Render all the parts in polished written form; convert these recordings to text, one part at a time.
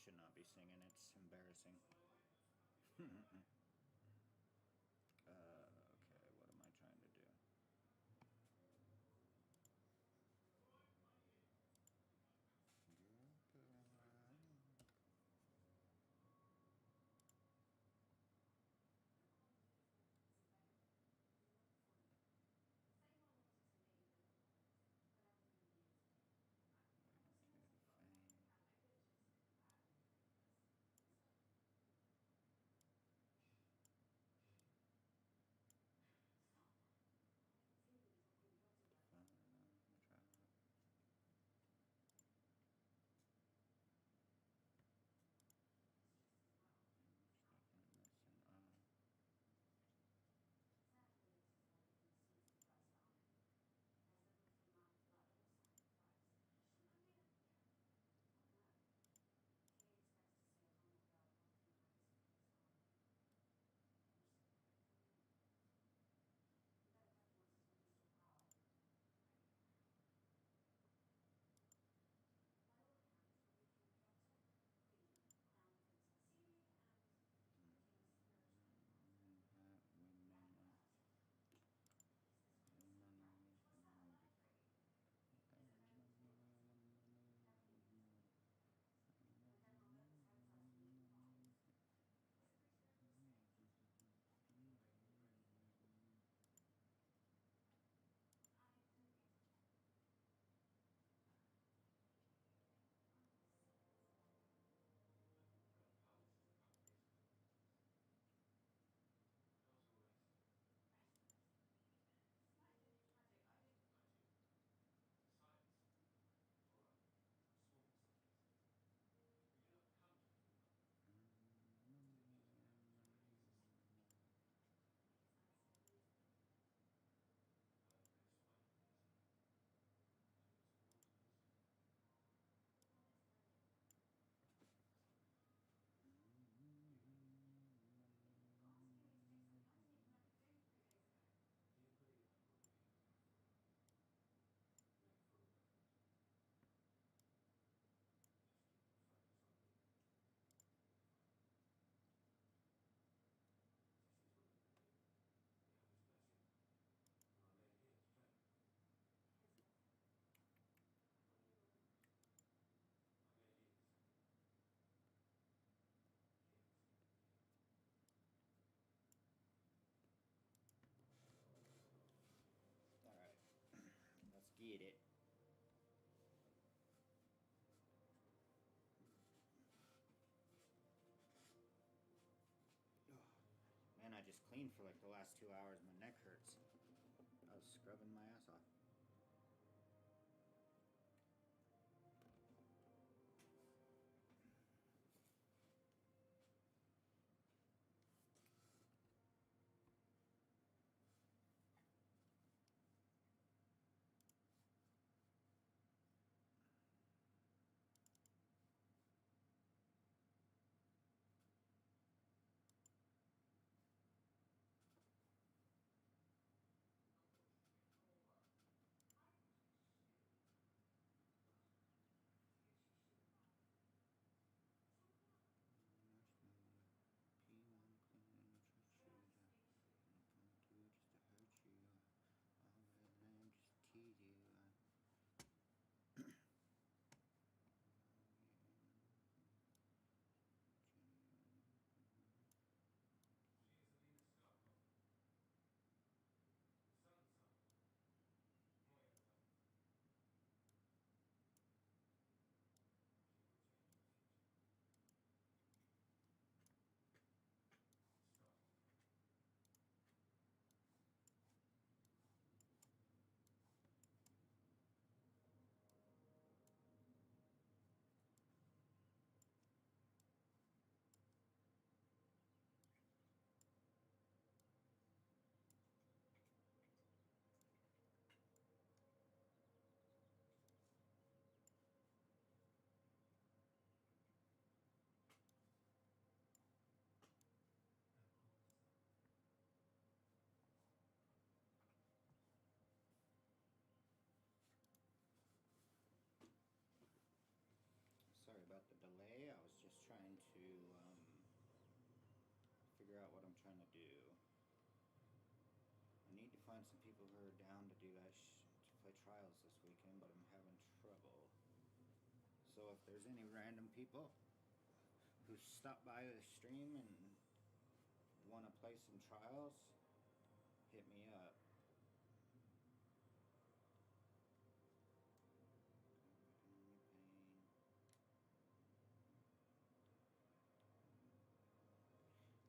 should not be singing. It's embarrassing. Okay, what am I trying to do? Alright, let's get it. Man, I just cleaned for like the last 2 hours. My neck hurts. I was scrubbing my ass off. find some people who are down to do that to play trials this weekend, but I'm having trouble. So if there's any random people who stop by the stream and want to play some trials, hit me up.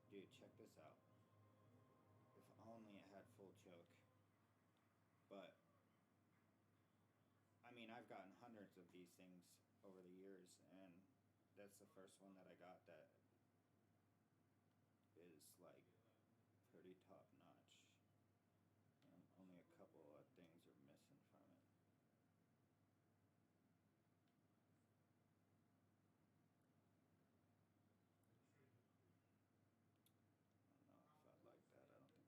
Dude, check this out. If only it had full choke. But, I mean, I've gotten hundreds of these things over the years, and that's the first one that I got that is, like, pretty top notch. And only a couple of things are missing from it. I don't know if I'd like that.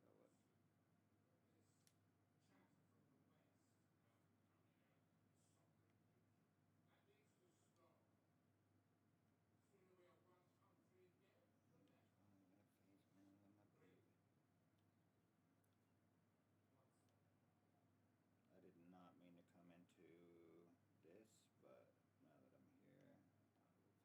I don't think I would. I did not mean to come into this, but now that I'm here, I will play a couple games. Or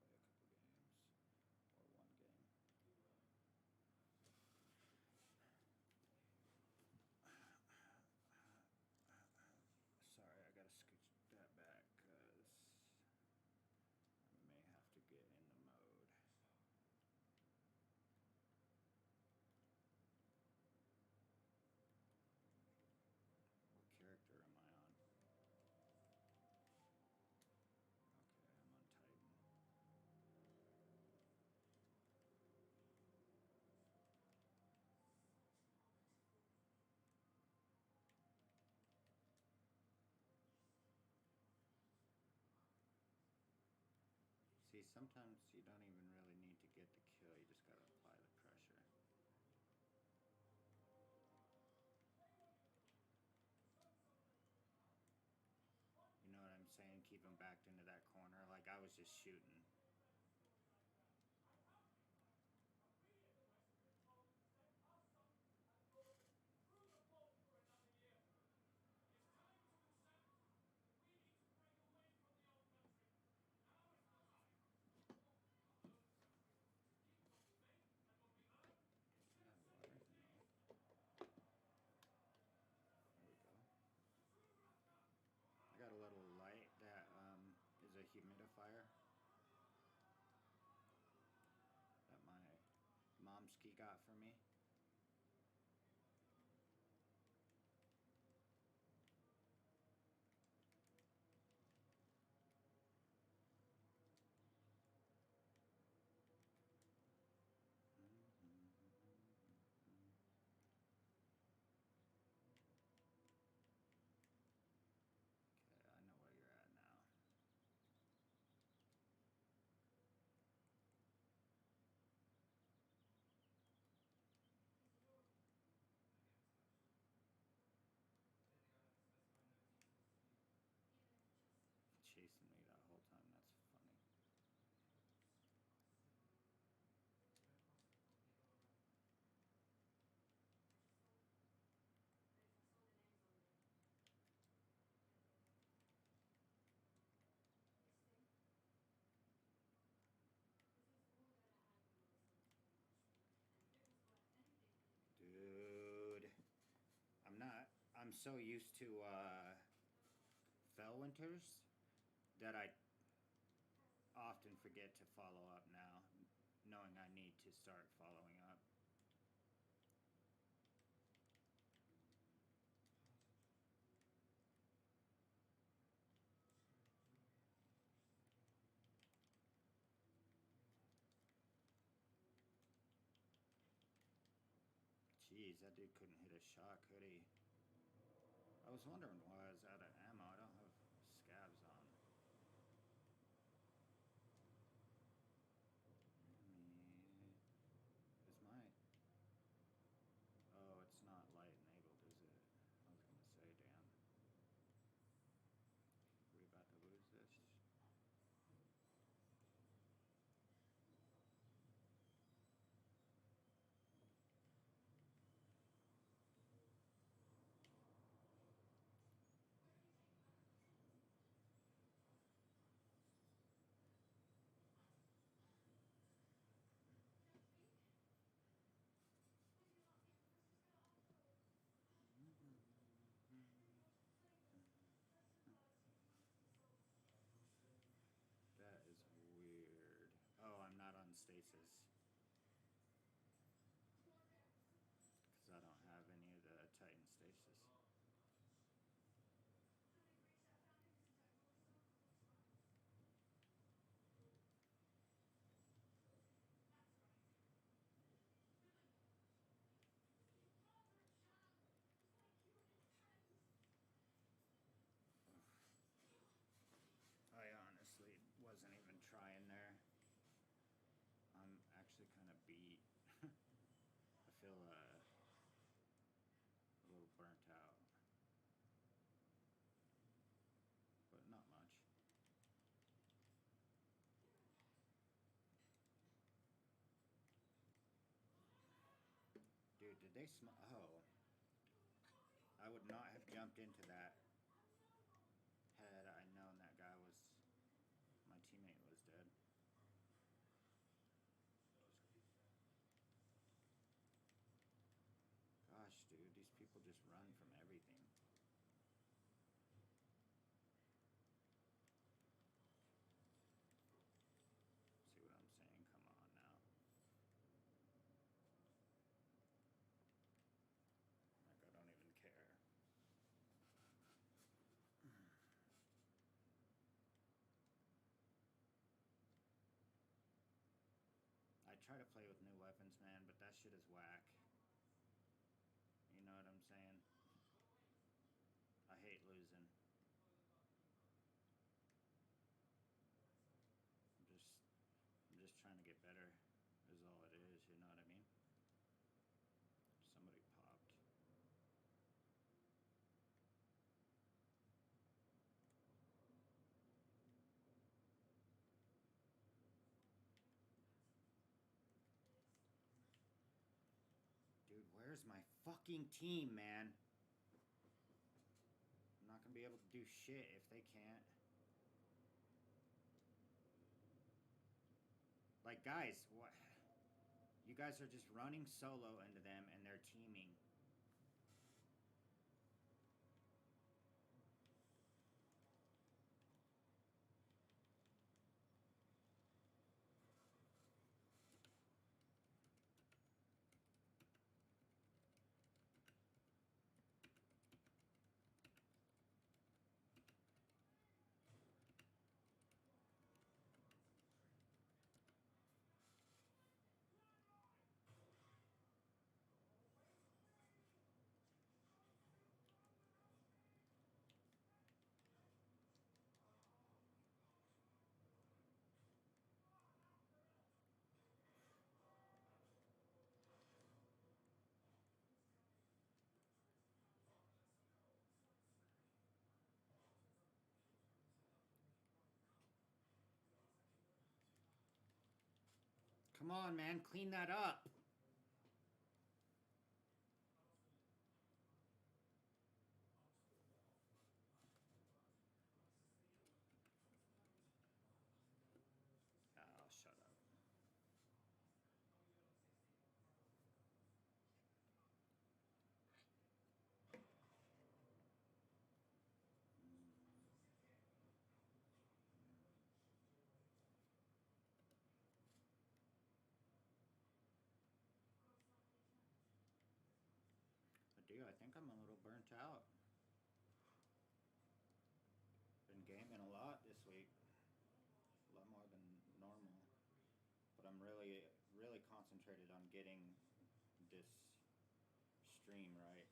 one game. Sorry, I gotta scooch that back, because I may have to get in the mode. What character am I on? Okay, I'm on Titan. See, sometimes you don't even really need to get the kill, you just gotta apply the pressure. You know what I'm saying? Keep him backed into that corner, like I was just shooting. I got a little light that is a humidifier that my momski got for me. Okay, I know where you're at now. Chasing me that whole time, that's funny. Dude, I'm so used to Fellwinters that I often forget to follow up now, knowing I need to start following up. Jeez, that dude couldn't hit a shot, could he? I was wondering why I was out of ammo. I don't have scabs on. Is my... Oh, it's not light enabled, is it? I was gonna say, damn. We about to lose this? they oh. I would not have jumped into that had I known that guy was, my teammate was dead. Gosh, dude, these people just run from everything. See what I'm saying? Come on now. Like, I don't even care. I try to play with new weapons, man, but that shit is whack. You know what I'm saying? I hate losing. I'm just trying to get better is all it is, you know what I mean? Somebody popped. Dude, where's my fucking team, man? I'm not gonna be able to do shit if they can't. Like, guys, what? You guys are just running solo into them and they're teaming. Come on, man, clean that up. Oh, shut up. But dude, I think I'm a little burnt out. Been gaming a lot this week. A lot more than normal. But I'm really, really concentrated on getting this stream right.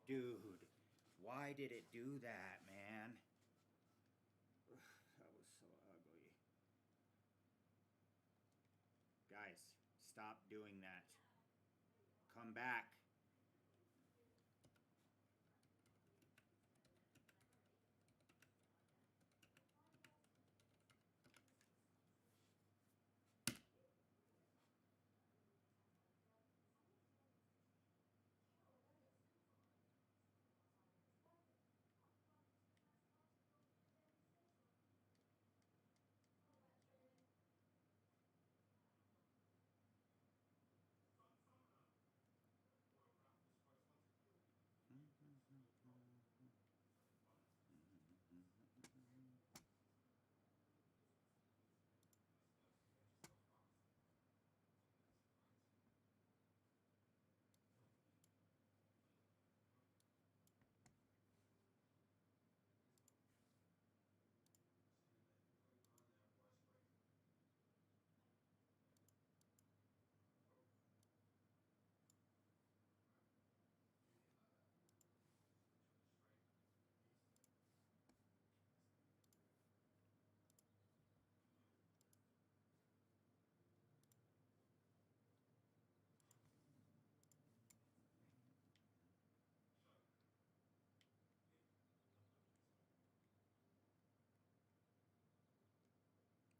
Dude, why did it do that, man? That was so ugly. Guys, stop doing that. Come back.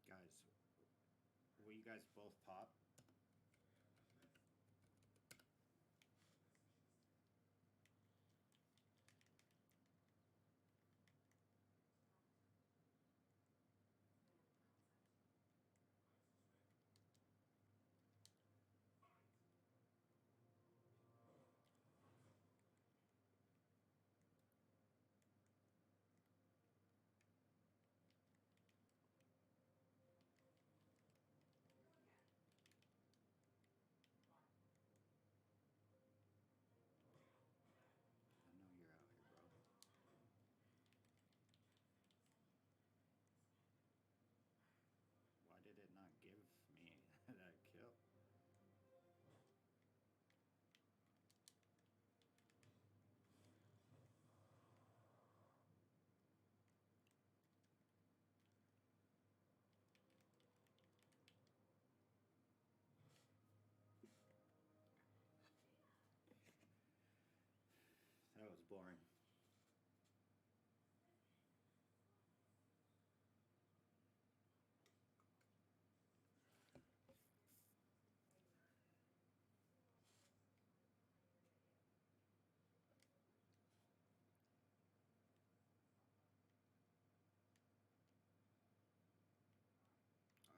Guys, will you guys both pop? boring.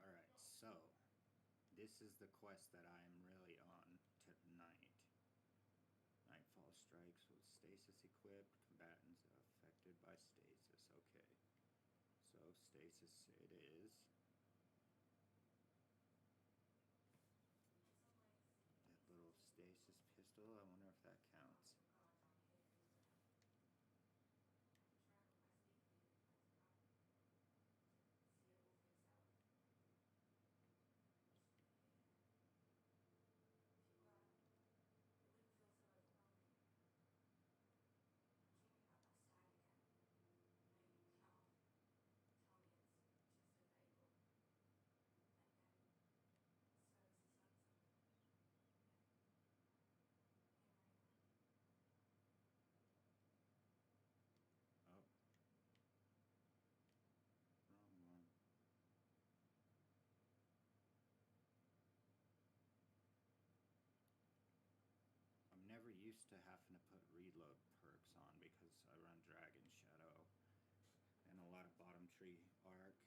Alright, so this is the quest that I am really on tonight. Nightfall strikes with stasis equipped, combatants affected by stasis. Okay. So stasis it is. That little stasis pistol, I wonder if that counts. Oh, wrong one. I'm never used to having to put reload perks on because I run Dragon Shadow and a lot of bottom tree arc.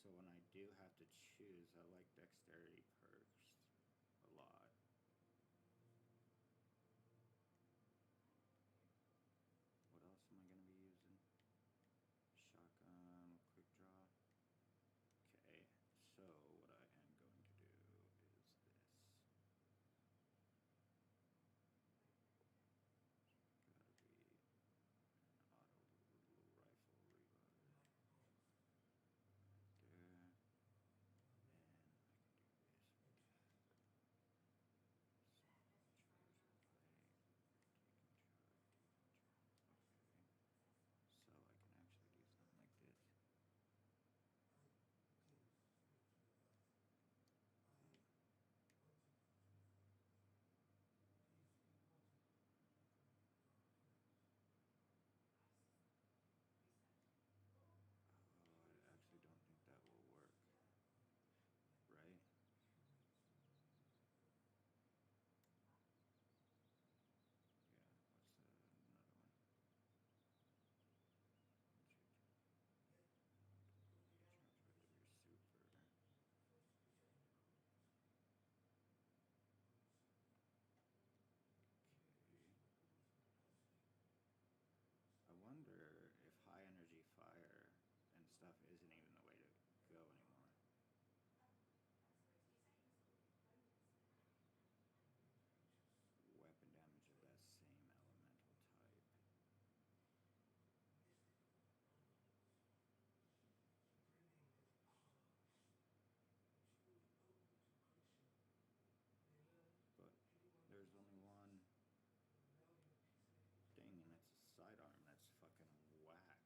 So when I do have to choose, I like dexterity perks a lot. What else am I going to be using? Shotgun, quick draw. Okay, so what I am going to do is this. Gotta be an auto rifle reload. Right there. And I can do this. So I can actually do something like this. Oh, I actually don't think that will work. Right? Yeah, what's another one? Charge with your super. Okay. I wonder if high energy fire and stuff isn't even the way to go anymore. Weapon damage of that same elemental type. But there's only one thing, and it's a sidearm that's fucking whack.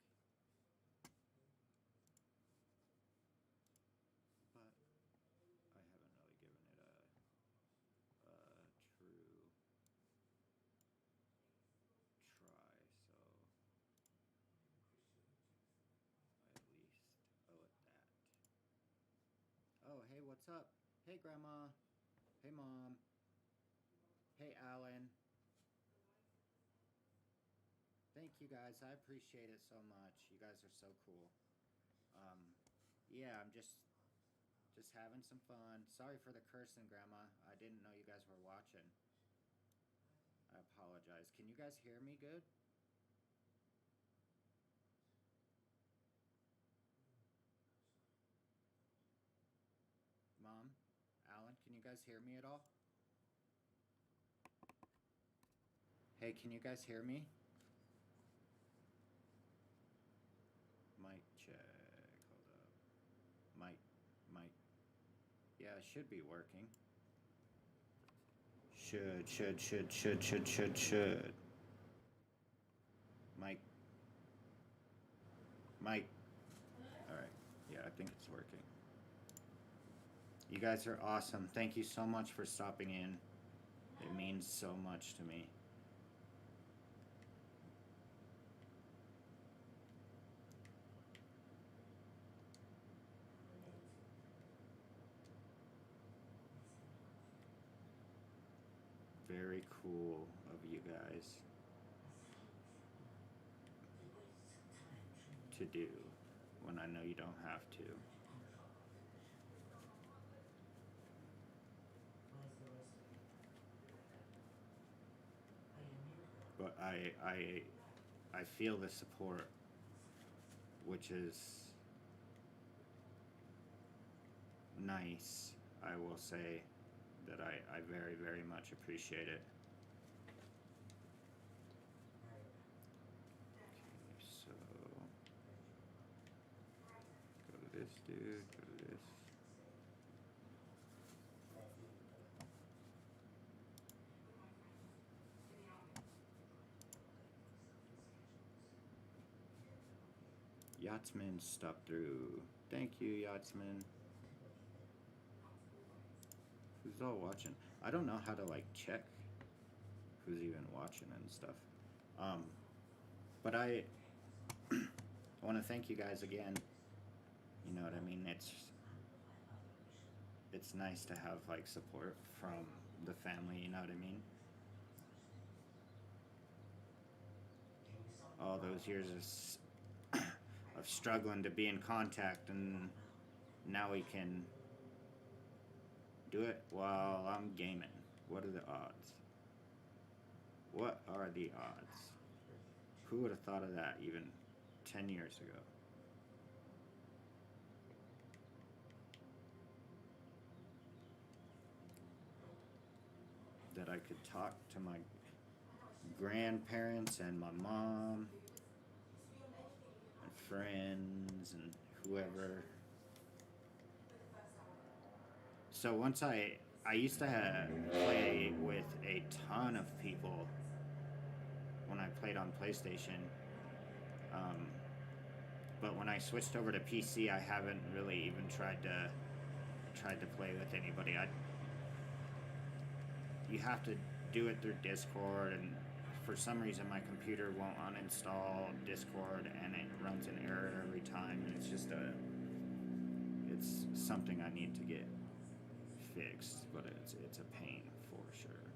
But I haven't really given it a true try, so I at least owe it that. Oh, hey, what's up? Hey, Grandma. Hey, Mom. Hey, Alan. Thank you guys. I appreciate it so much. You guys are so cool. Yeah, I'm just having some fun. Sorry for the cursing, Grandma. I didn't know you guys were watching. I apologize. Can you guys hear me good? Mom? Alan, can you guys hear me at all? Hey, can you guys hear me? Mic check. Hold up. Mic. Yeah, it should be working. Should. Mic. Alright. Yeah, I think it's working. You guys are awesome. Thank you so much for stopping in. It means so much to me. guys to do when I know you don't have to. But I feel the support, which is nice. I will say that I very, very much appreciate it. Okay, so go to this dude, go to this. Yachtsman stopped through. Thank you, Yachtsman. Who's all watching? I don't know how to like check who's even watching and stuff. But I want to thank you guys again. You know what I mean? It's nice to have like support from the family. You know what I mean? All those years of struggling to be in contact, and now we can do it while I'm gaming. What are the odds? What are the odds? Who would have thought of that even 10 years ago? That I could talk to my grandparents and my mom and friends and whoever. So once I used to play with a ton of people when I played on PlayStation, but when I switched over to PC, I haven't really even tried to play with anybody. You have to do it through Discord, and for some reason my computer won't uninstall Discord, and it runs an error every time, and it's something I need to get fixed, but it's a pain for sure.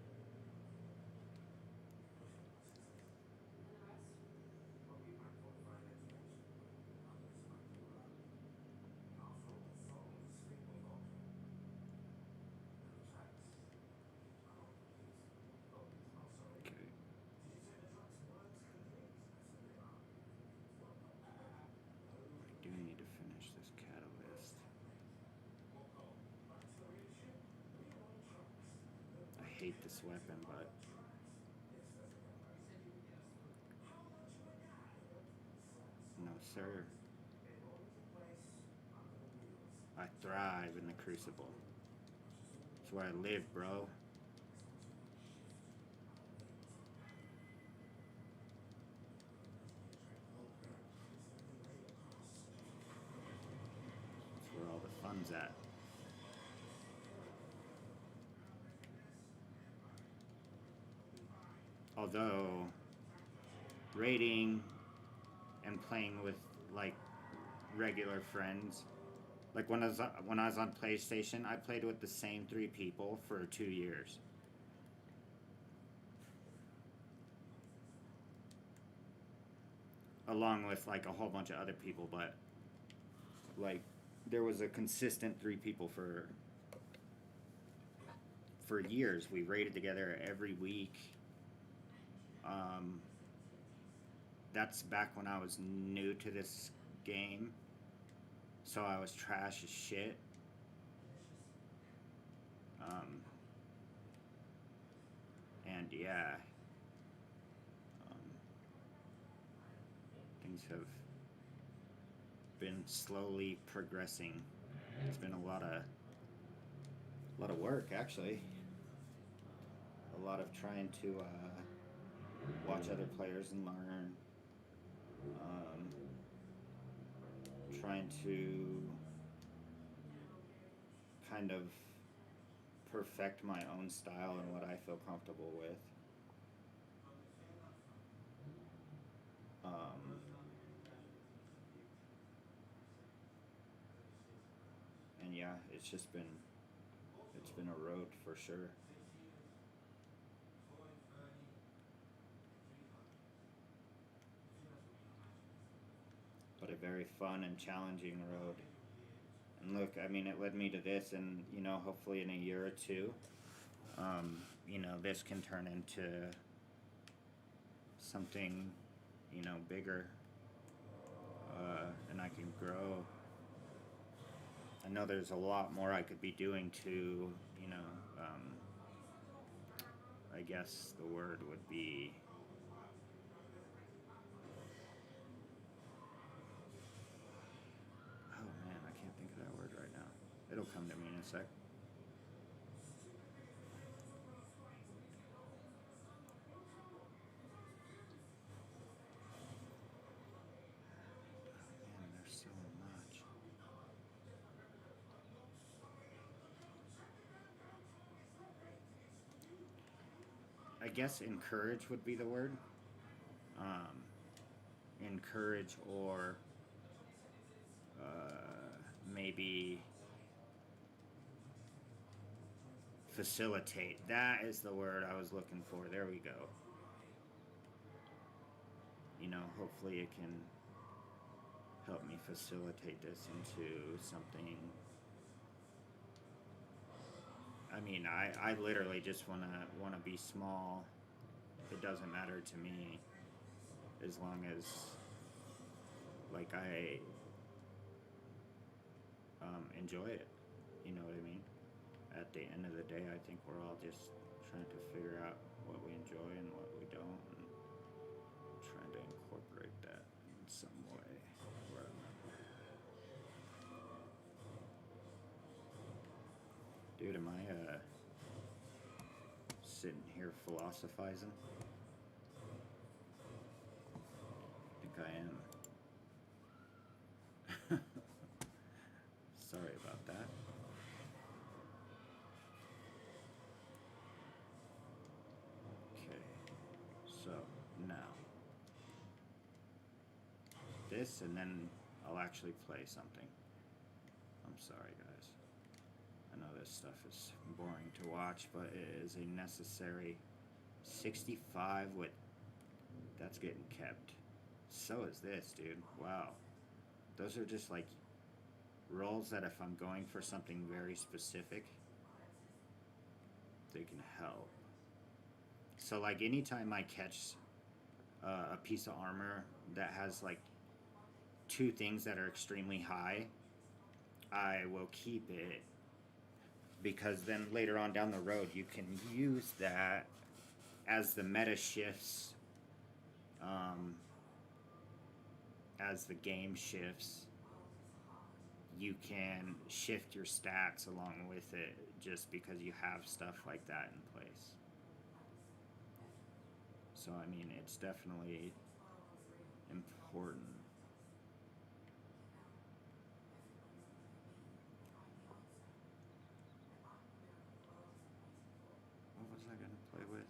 Okay. I do need to finish this catalyst. I hate this weapon, but no sir. I thrive in the Crucible. It's where I live, bro. It's where all the fun's at. Although raiding and playing with like regular friends, like when I was on PlayStation, I played with the same 3 people for 2 years. Along with like a whole bunch of other people, but like there was a consistent 3 people for years. We raided together every week. That's back when I was new to this game, so I was trash as shit. And yeah, things have been slowly progressing. It's been a lot of work, actually. A lot of trying to watch other players and learn. Trying to kind of perfect my own style and what I feel comfortable with. And yeah, it's been a road for sure. very fun and challenging road. And look, I mean, it led me to this, and you know, hopefully in a year or two, you know, this can turn into something, you know, bigger, and I can grow. I know there's a lot more I could be doing to, you know, I guess the word would be, oh man, I can't think of that word right now. It'll come to me in a sec. Man, there's so much. I guess encourage would be the word. Um, Encourage, or maybe facilitate. That is the word I was looking for. There we go. You know, hopefully it can help me facilitate this into something. I mean, I literally just wanna be small. It doesn't matter to me, as long as, like, I enjoy it. You know what I mean? At the end of the day, I think we're all just trying to figure out what we enjoy and what we don't, and trying to incorporate that in some way. Dude, am I sitting here philosophizing? I think I am. Sorry about that. Okay, so now this, and then I'll actually play something. I'm sorry, guys. I know this stuff is boring to watch, but it is a necessary 65 with. That's getting kept. So is this, dude. Wow. Those are just like rolls that if I'm going for something very specific, they can help. So like anytime I catch a piece of armor that has like two things that are extremely high, I will keep it, because then later on down the road you can use that as the meta shifts, as the game shifts. You can shift your stats along with it, just because you have stuff like that in place. So I mean, it's definitely important. What was I gonna play with?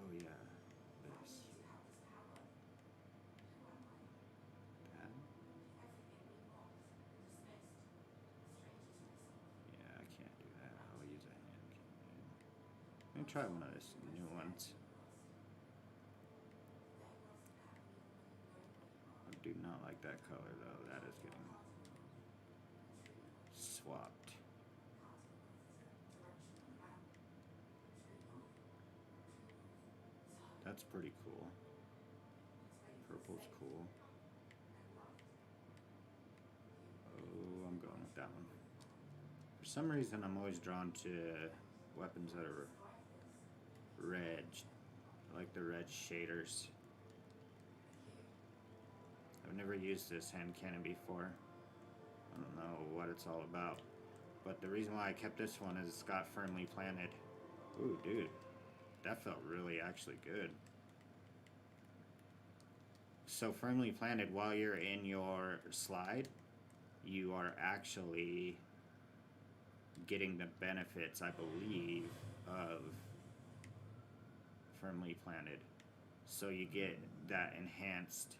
Oh yeah, this. That? Yeah, I can't do that. I'll use a hand cannon. Let me try one of these new ones. I do not like that color though. That is getting swapped. That's pretty cool. Purple's cool. Oh, I'm going with that one. For some reason, I'm always drawn to weapons that are red. I like the red shaders. I've never used this hand cannon before. I don't know what it's all about. But the reason why I kept this one is it's got firmly planted. Ooh, dude. That felt really actually good. So firmly planted, while you're in your slide, you are actually getting the benefits, I believe, of firmly planted. So you get that enhanced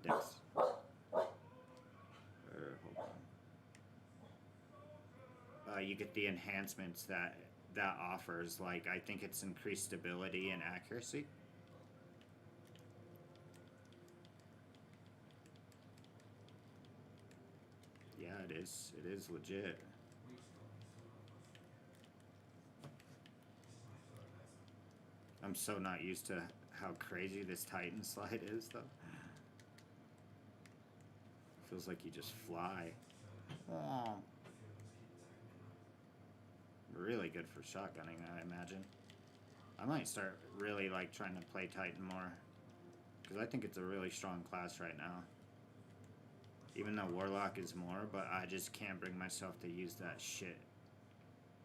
dex. Hold on. you get the enhancements that offers. Like, I think it's increased stability and accuracy. Yeah, it is. It is legit. I'm so not used to how crazy this Titan slide is, though. Feels like you just fly. Oh. Really good for shotgunning, I imagine. I might start really like trying to play Titan more, because I think it's a really strong class right now. Even though Warlock is more, but I just can't bring myself to use that shit.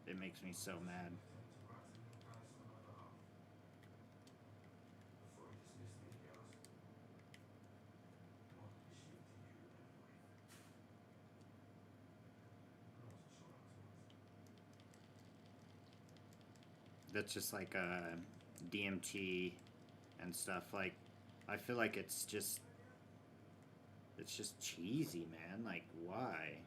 It makes me so mad. That's just like DMT and stuff. Like, I feel like it's just cheesy, man. Like, why?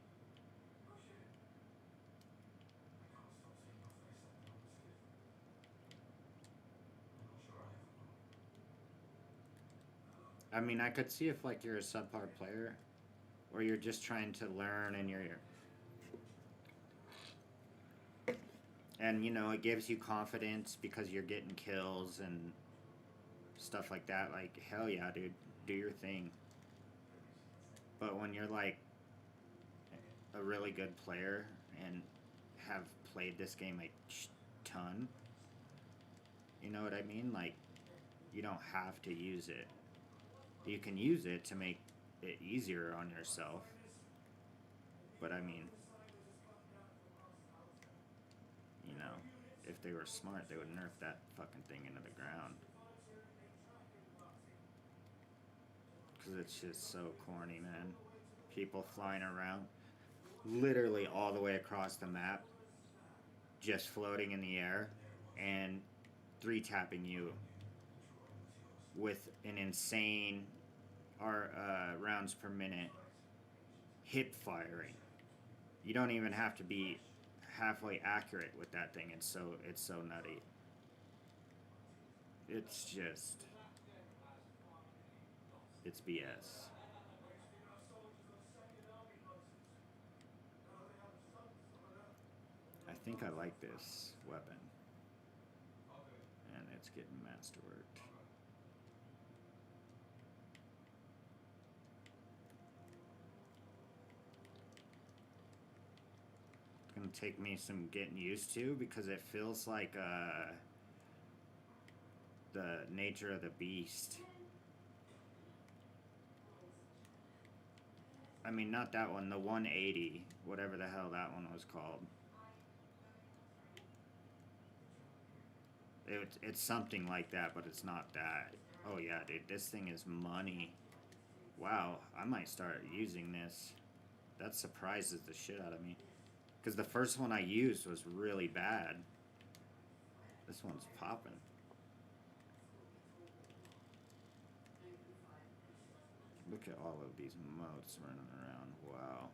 I mean, I could see if like you're a subpar player, or you're just trying to learn and you know, it gives you confidence because you're getting kills and stuff like that. Like, hell yeah, dude, do your thing. But when you're like a really good player and have played this game a ton, you know what I mean? Like, you don't have to use it. You can use it to make it easier on yourself. But I mean, you know, if they were smart, they would nerf that fucking thing into the ground. Because it's just so corny, man. People flying around literally all the way across the map, just floating in the air, and 3-tapping you with an insane rounds per minute hip firing. You don't even have to be halfway accurate with that thing. It's so nutty. It's just, it's BS. I think I like this weapon, and it's getting masterworked. It's gonna take me some getting used to, because it feels like the nature of the beast. I mean, not that one, the 180, whatever the hell that one was called. It's something like that, but it's not that. Oh yeah, dude, this thing is money. Wow, I might start using this. That surprises the shit out of me. Because the first one I used was really bad. This one's popping. Look at all of these motes running around. Wow.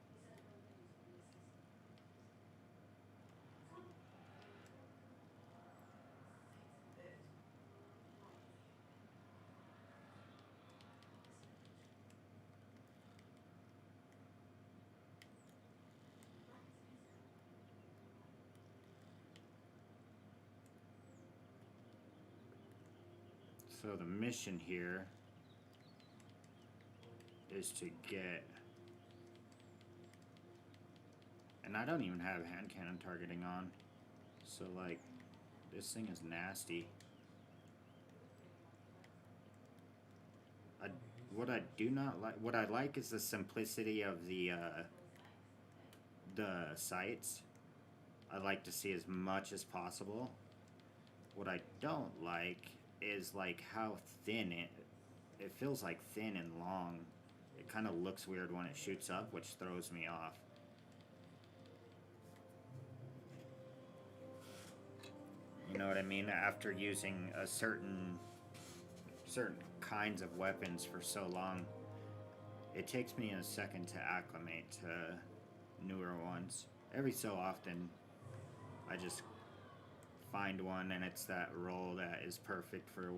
So the mission here is to get, and I don't even have hand cannon targeting on, so like, this thing is nasty. What I do not like, what I like is the simplicity of the sights. I like to see as much as possible. What I don't like is like how thin it feels, like thin and long. It kind of looks weird when it shoots up, which throws me off. You know what I mean? After using a certain kinds of weapons for so long, it takes me a second to acclimate to newer ones. every so often I just find one and it's that roll that is perfect for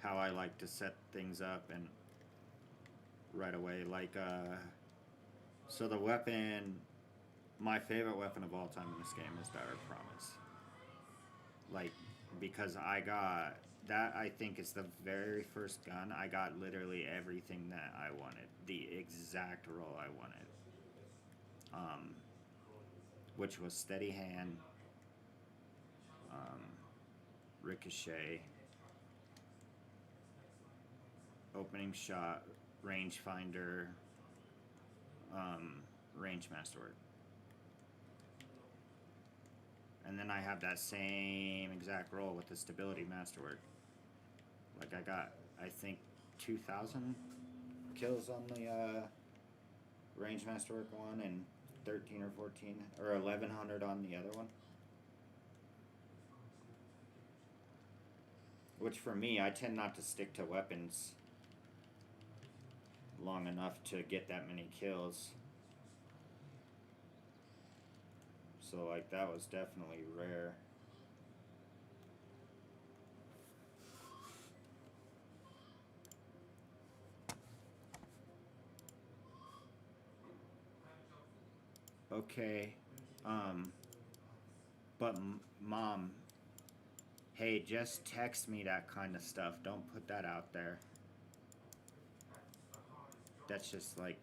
how I like to set things up and right away. Like, so the weapon, my favorite weapon of all time in this game is Dire Promise. Like, because I got that, I think is the very first gun. I got literally everything that I wanted, the exact roll I wanted, um, which was steady hand, um, ricochet, opening shot, rangefinder, range masterwork. And then I have that same exact roll with the stability masterwork. Like I got, I think, 2,000 kills on the range masterwork one and 13 or 14 or 1,100 on the other one. Which for me, I tend not to stick to weapons long enough to get that many kills. So like that was definitely rare. Okay, but mom, hey, just text me that kind of stuff. Don't put that out there. That's just like,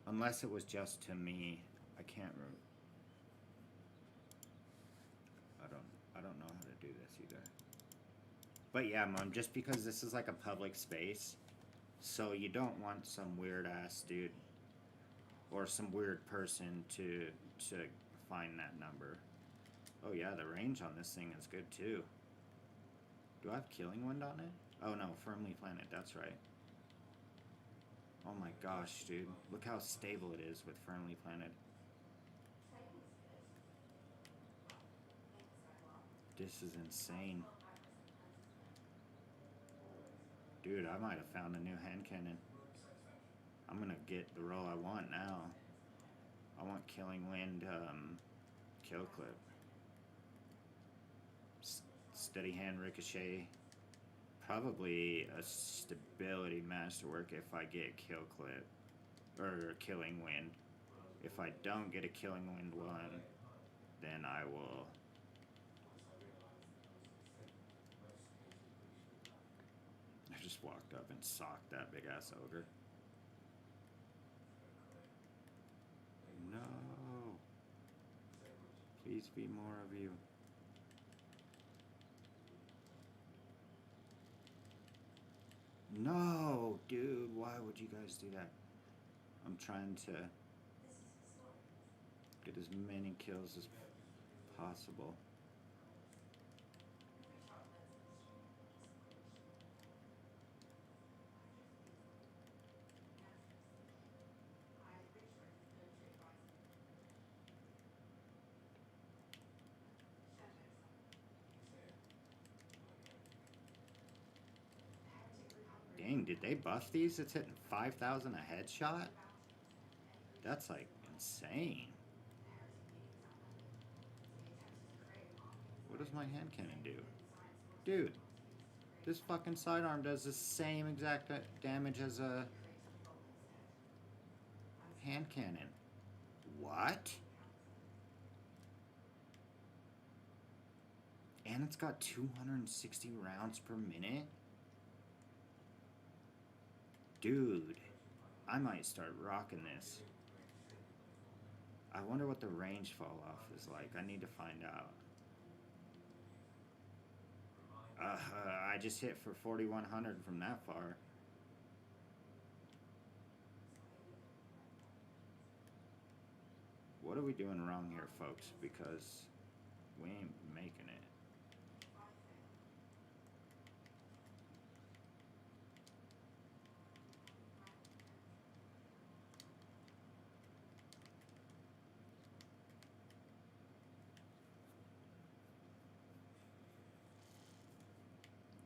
unless it was just to me, I can't. I don't know how to do this either. But yeah, mom, just because this is like a public space, so you don't want some weird ass dude or some weird person to find that number. Oh yeah, the range on this thing is good too. Do I have Killing Wind on it? Oh no, Firmly Planted, that's right. Oh my gosh, dude. Look how stable it is with Firmly Planted. This is insane. Dude, I might have found a new hand cannon. I'm gonna get the roll I want now. I want Killing Wind, Kill Clip. Steady hand ricochet. Probably a stability masterwork if I get Kill Clip. Or Killing Wind. If I don't get a Killing Wind one, then I will. I just walked up and socked that big ass ogre. No. Please be more of you. No, dude, why would you guys do that? I'm trying to get as many kills as possible. Dang, did they buff these? It's hitting 5,000 a headshot? That's like insane. What does my hand cannon do? Dude, this fucking sidearm does the same exact damage as a hand cannon. What? And it's got 260 rounds per minute? Dude, I might start rocking this. I wonder what the range fall off is like. I need to find out. I just hit for 4,100 from that far. What are we doing wrong here, folks? Because we ain't making it.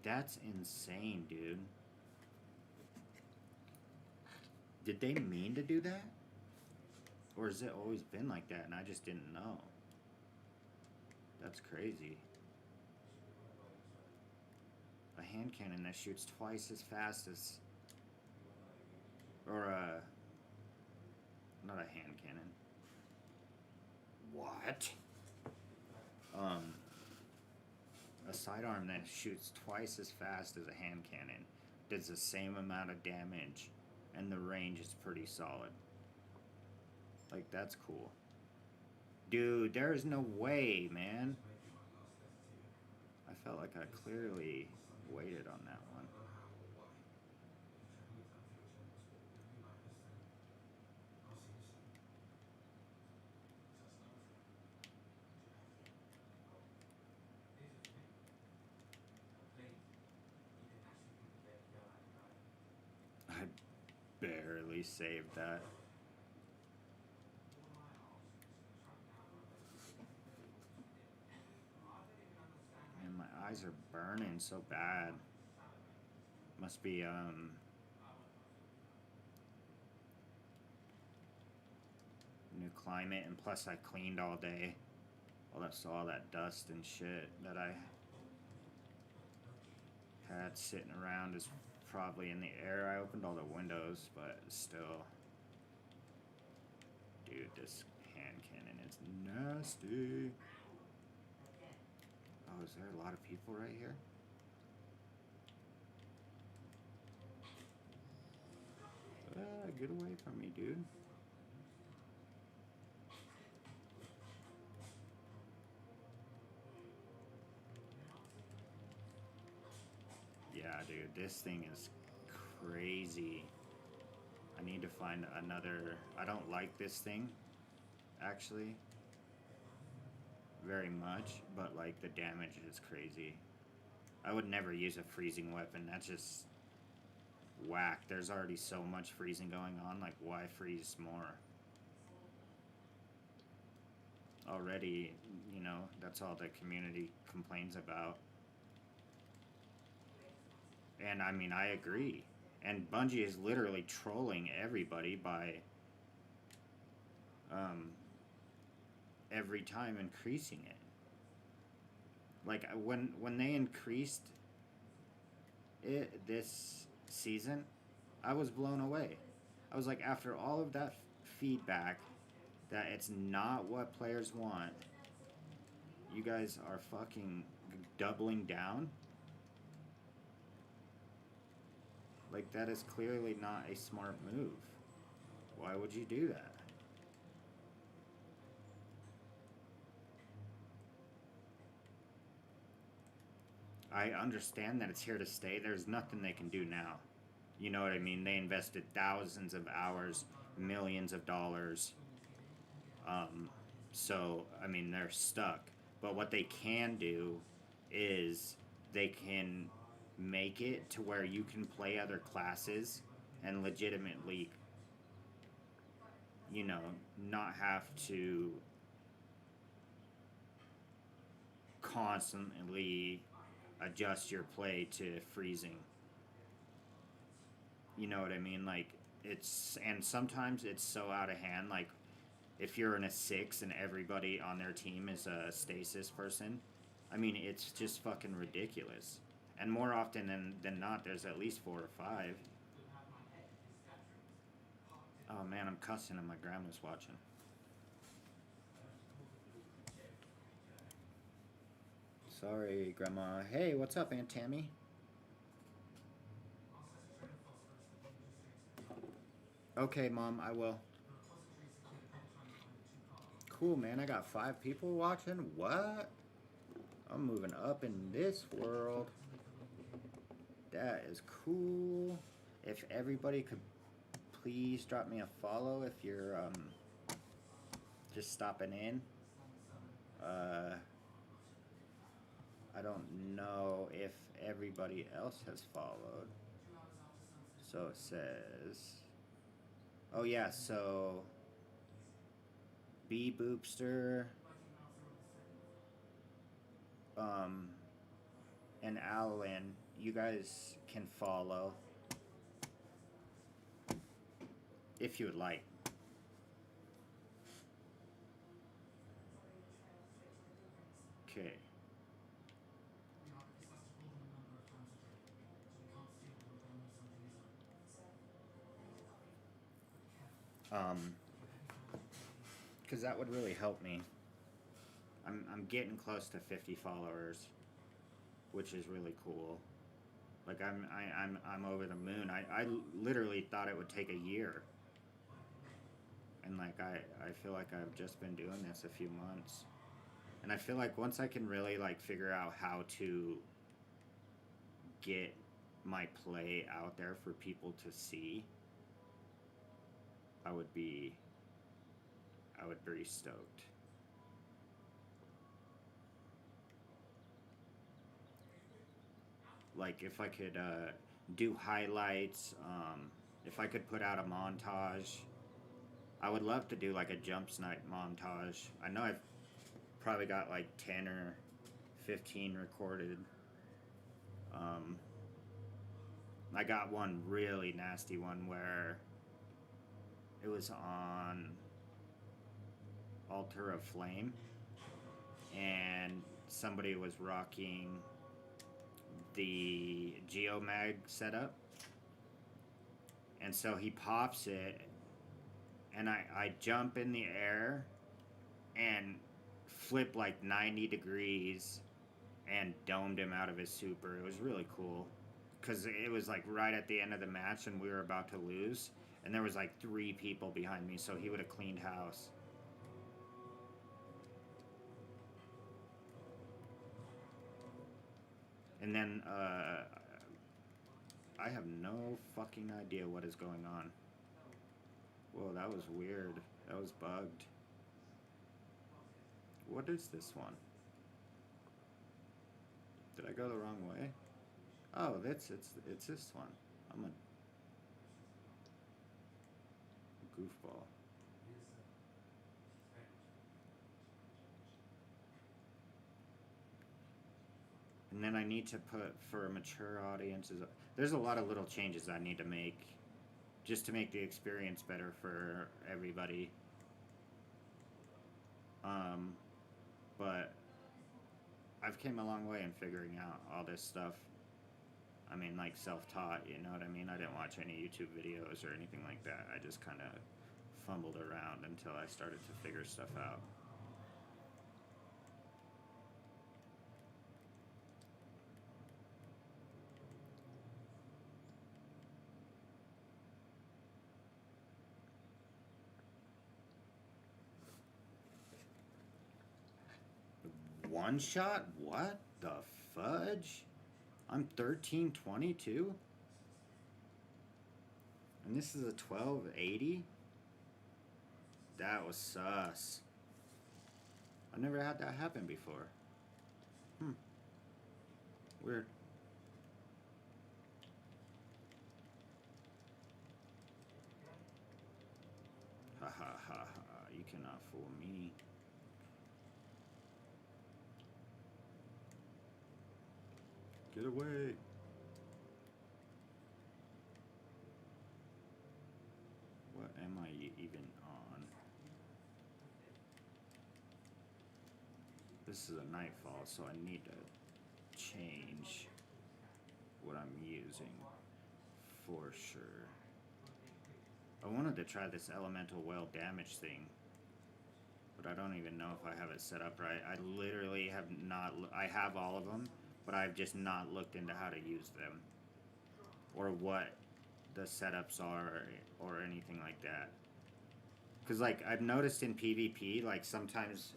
That's insane, dude. Did they mean to do that? Or has it always been like that and I just didn't know? That's crazy. A hand cannon that shoots twice as fast as... Or a... Not a hand cannon. What? A sidearm that shoots twice as fast as a hand cannon does the same amount of damage, and the range is pretty solid. Like, that's cool. Dude, there's no way, man. I felt like I clearly waited on that one. I barely saved that. Man, my eyes are burning so bad. Must be, new climate, and plus I cleaned all day. All that dust and shit that I had sitting around is probably in the air. I opened all the windows, but still. Dude, this hand cannon is nasty. Oh, is there a lot of people right here? Get away from me, dude. Yeah, dude, this thing is crazy. I need to find another... I don't like this thing, actually, very much, but, like, the damage is crazy. I would never use a freezing weapon. That's just whack. There's already so much freezing going on. Like, why freeze more? Already, you know, that's all the community complains about. And, I mean, I agree. And Bungie is literally trolling everybody by every time increasing it. Like, when they increased it this season, I was blown away. I was like, after all of that feedback that it's not what players want, you guys are fucking doubling down? Like, that is clearly not a smart move. Why would you do that? I understand that it's here to stay. There's nothing they can do now. You know what I mean? They invested thousands of hours, millions of dollars. So, I mean, they're stuck. But what they can do is they can make it to where you can play other classes and legitimately, you know, not have to constantly adjust your play to freezing. You know what I mean? Like, it's... And sometimes it's so out of hand. Like, if you're in a 6 and everybody on their team is a stasis person, I mean, it's just fucking ridiculous. And more often than not, there's at least 4 or 5. Oh man, I'm cussing and my grandma's watching. Sorry, Grandma. Hey, what's up, Aunt Tammy? Okay, Mom, I will. Cool, man. I got 5 people watching. What? I'm moving up in this world. That is cool. If everybody could please drop me a follow if you're just stopping in. I don't know if everybody else has followed. So it says... Oh yeah, so... B Boopster... and Alan, you guys can follow if you would like. Okay. Because that would really help me. I'm getting close to 50 followers, which is really cool. Like I'm over the moon. I literally thought it would take a year, and like I feel like I've just been doing this a few months, and I feel like once I can really like figure out how to get my play out there for people to see, I would be stoked. Like if I could do highlights, if I could put out a montage, I would love to do like a jump snipe montage. I know I've probably got like 10 or 15 recorded. Um, I got one really nasty one where it was on Altar of Flame, and somebody was rocking the Geomag setup, and so he pops it, and I jump in the air and flip like 90 degrees and domed him out of his super. It was really cool because it was like right at the end of the match and we were about to lose, and there was like 3 people behind me, so he would have cleaned house. And then I have no fucking idea what is going on. Whoa, that was weird. That was bugged. What is this one? Did I go the wrong way? Oh, it's this one. I'm a goofball. And then I need to put for mature audiences. There's a lot of little changes I need to make just to make the experience better for everybody. But I've came a long way in figuring out all this stuff. I mean, like self-taught, you know what I mean? I didn't watch any YouTube videos or anything like that. I just kind of fumbled around until I started to figure stuff out. One shot? What the fudge? I'm 1322? And this is a 1280? That was sus. I've never had that happen before. Weird. Ha ha ha ha. You cannot fool me. Get away. What am I even on? This is a nightfall, so I need to change what I'm using for sure. I wanted to try this elemental well damage thing, but I don't even know if I have it set up right. I literally have not. I have all of them, but I've just not looked into how to use them or what the setups are or anything like that. Because like I've noticed in PvP, like sometimes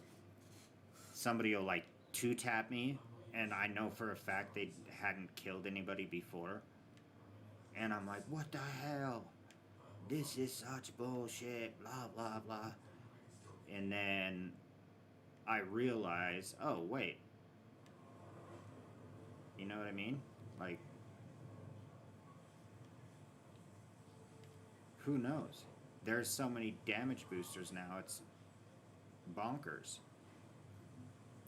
somebody will like 2-tap me, and I know for a fact they hadn't killed anybody before, and I'm like, what the hell? This is such bullshit, blah blah blah. And then I realize, oh wait, you know what I mean? Like, who knows? There's so many damage boosters now, it's bonkers.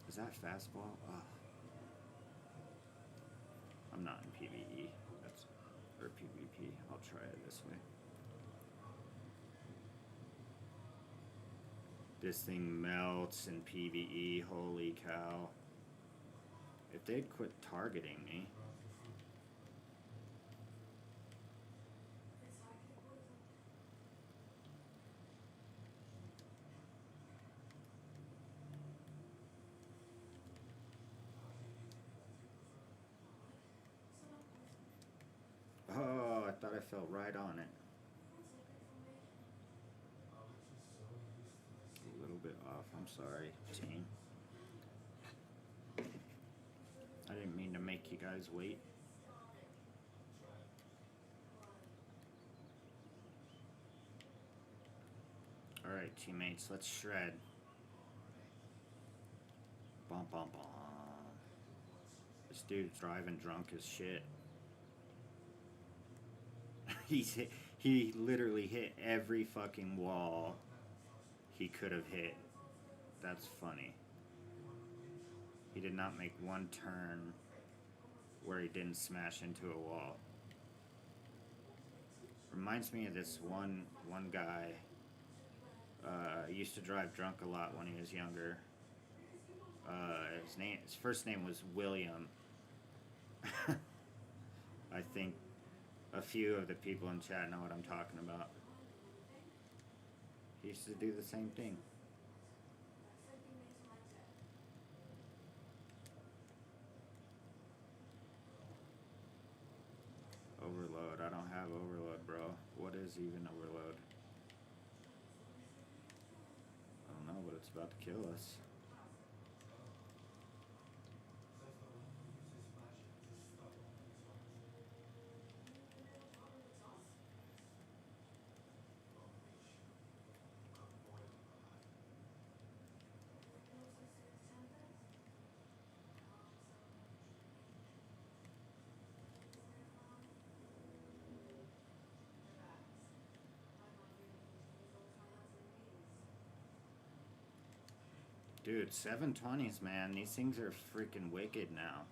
Is that fastball? Ugh. I'm not in PvE. Or PvP. I'll try it this way. This thing melts in PvE. Holy cow. If they'd quit targeting me. Oh, I thought I fell right on it. A little bit off. I'm sorry, team. I didn't mean to make you guys wait. Alright, teammates, let's shred. Bum bum bum. This dude's driving drunk as shit. He literally hit every fucking wall he could have hit. That's funny. He did not make one turn where he didn't smash into a wall. Reminds me of this one guy. Used to drive drunk a lot when he was younger. His first name was William. I think a few of the people in chat know what I'm talking about. He used to do the same thing. Overload. I don't have overload, bro. What is even overload? I don't know, but it's about to kill us. Dude, 720s, man. These things are freaking wicked now.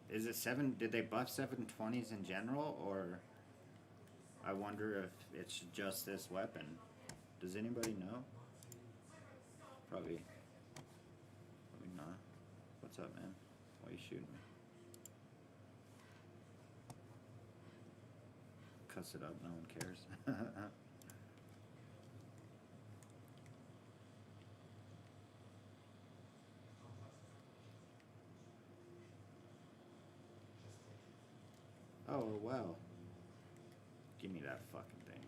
Is it 7? Did they buff 720s in general, or I wonder if it's just this weapon? Does anybody know? Probably not. What's up, man? Why are you shooting me? Cuss it up, no one cares. Oh, well. Give me that fucking thing.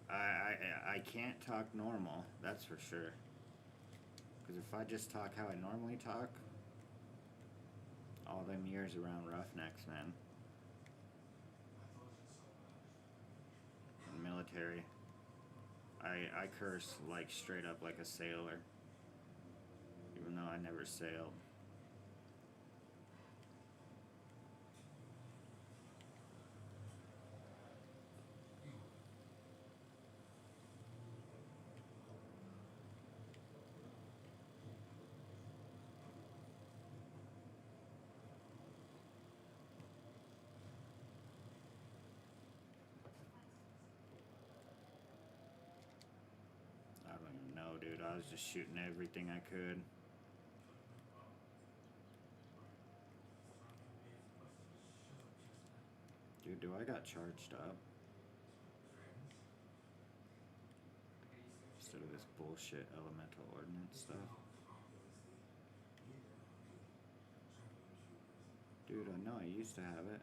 I can't talk normal, that's for sure. Because if I just talk how I normally talk, all them years around Roughnecks, man. In the military. I curse like straight up like a sailor. Even though I never sailed. I don't even know, dude. I was just shooting everything I could. Dude, do I got charged up? Instead of this bullshit elemental ordnance stuff. Dude, I know I used to have it.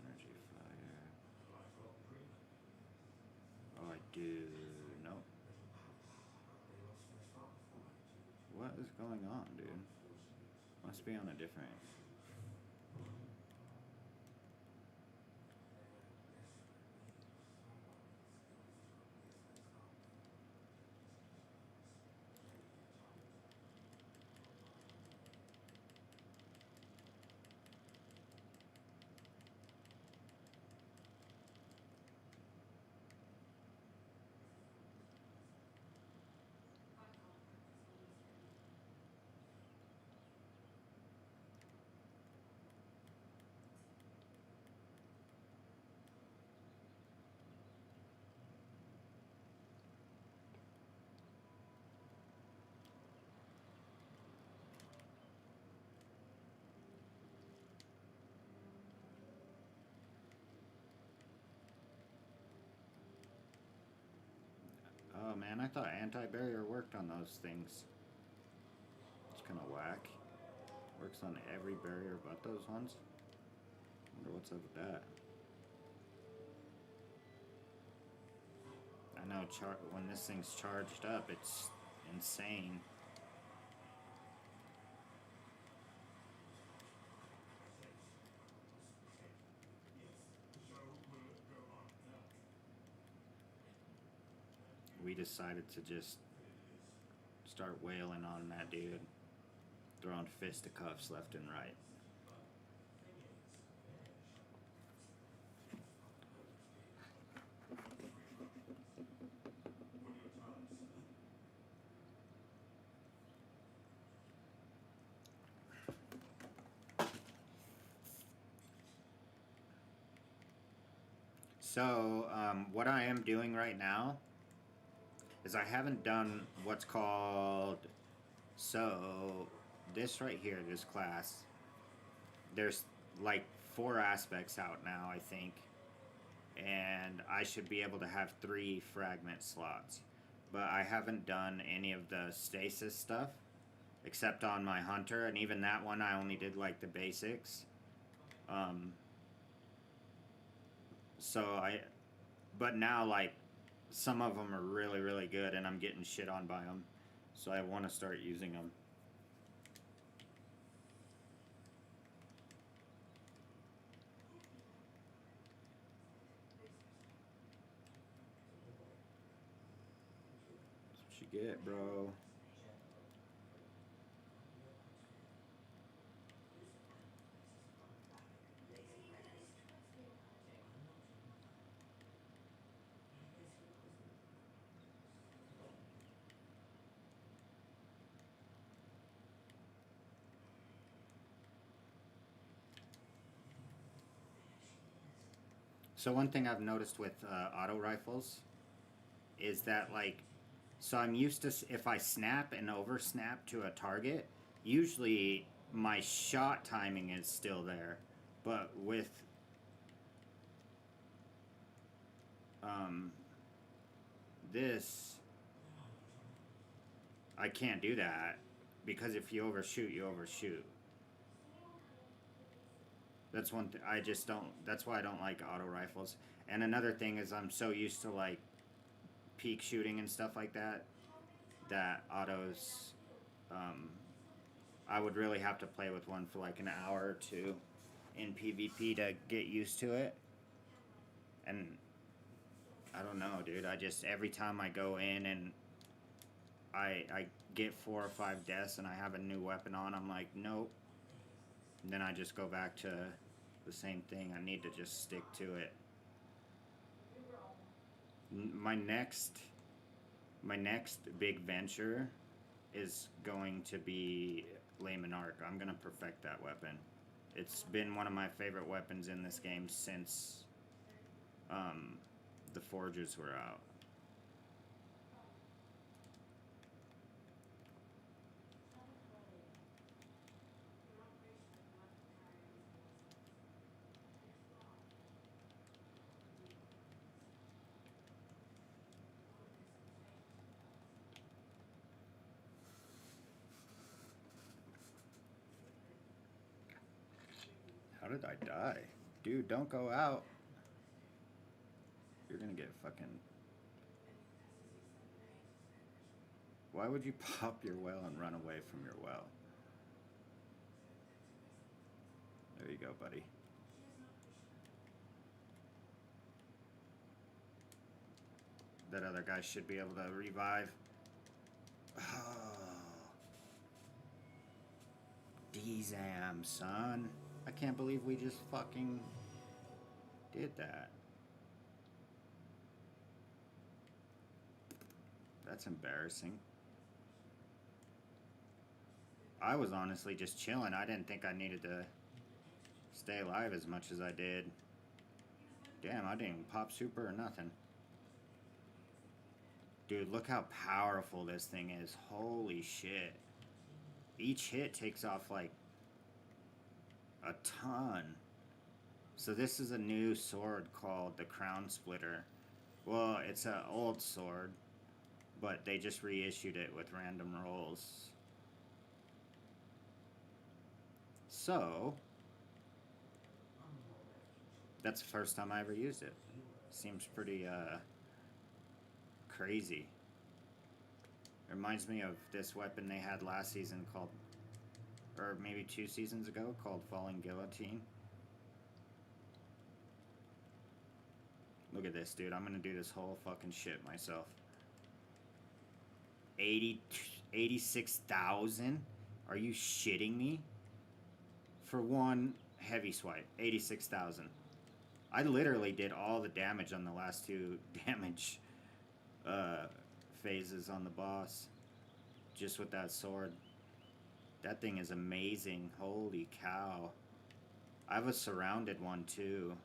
Energy fire. Oh, I do. Nope. What is going on, dude? Must be on a different... Oh man, I thought anti-barrier worked on those things. It's kind of whack. Works on every barrier but those ones. Wonder what's up with that. I know when this thing's charged up, it's insane. We decided to just start wailing on that dude, throwing fisticuffs left and right. So, what I am doing right now is I haven't done what's called, so this right here, this class, there's like 4 aspects out now, I think, and I should be able to have 3 fragment slots, but I haven't done any of the stasis stuff except on my hunter, and even that one I only did like the basics. But now, like, some of them are really, really good, and I'm getting shit on by them. So I want to start using them. That's what you get, bro. So one thing I've noticed with auto rifles is that, like, so I'm used to, if I snap and over snap to a target, usually my shot timing is still there, but with this, I can't do that, because if you overshoot, you overshoot. That's one thing I just don't. That's why I don't like auto rifles. And another thing is I'm so used to like peak shooting and stuff like that that autos. I would really have to play with one for like an hour or two in PvP to get used to it. And I don't know, dude. I just every time I go in and I get 4 or 5 deaths and I have a new weapon on, I'm like, nope. And then I just go back to the same thing. I need to just stick to it. My next big venture is going to be Layman Arc. I'm gonna perfect that weapon. It's been one of my favorite weapons in this game since the Forges were out. How did I die? Dude, don't go out. You're gonna get fucking... Why would you pop your well and run away from your well? There you go, buddy. That other guy should be able to revive. Oh. D-Zam, son. I can't believe we just fucking did that. That's embarrassing. I was honestly just chilling. I didn't think I needed to stay alive as much as I did. Damn, I didn't even pop super or nothing. Dude, look how powerful this thing is. Holy shit. Each hit takes off like a ton. So this is a new sword called the Crown Splitter. Well, it's an old sword, but they just reissued it with random rolls. So that's the first time I ever used it. Seems pretty crazy. It reminds me of this weapon they had last season called, or maybe 2 seasons ago, called Falling Guillotine. Look at this, dude. I'm gonna do this whole fucking shit myself. 86,000? Are you shitting me? For one heavy swipe, 86,000. I literally did all the damage on the last 2 damage phases on the boss just with that sword. That thing is amazing. Holy cow. I have a surrounded one too.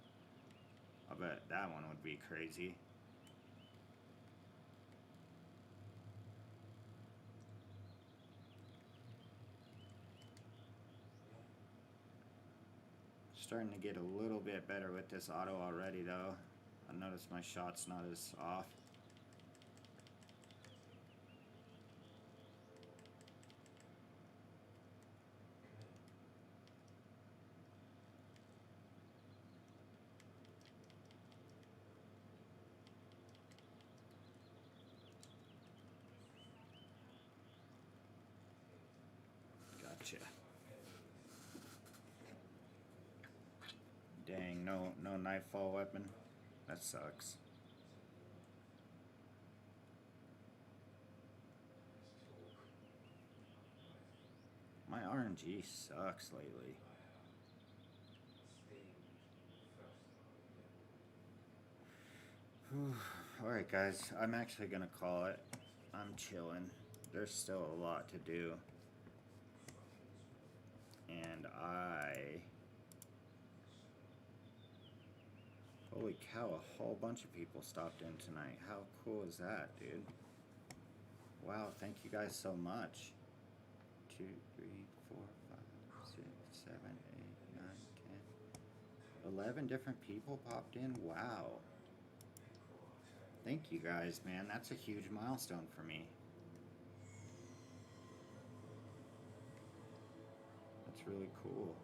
I bet that one would be crazy. Starting to get a little bit better with this auto already though. I noticed my shot's not as off. Gotcha. Dang, no nightfall weapon. That sucks. My RNG sucks lately. Alright guys, I'm actually gonna call it. I'm chilling. There's still a lot to do. And holy cow, a whole bunch of people stopped in tonight. How cool is that, dude? Wow, thank you guys so much. 2, 3, 4, 5, 6, 7, 8, 9, 10. 11 different people popped in. Wow. Thank you guys, man. That's a huge milestone for me. That's really cool.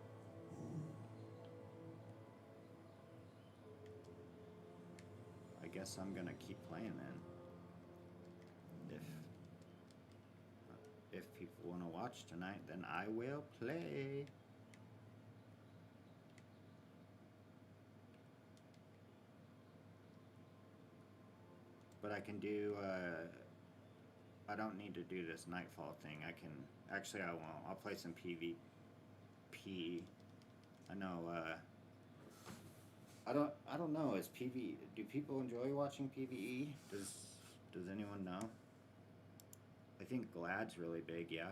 I guess I'm gonna keep playing then. If people want to watch tonight, then I will play. But I can do, I don't need to do this nightfall thing. I can, actually I won't. I'll play some PvP. I know, I don't know, is do people enjoy watching PvE? Does anyone know? I think Glad's really big, yeah?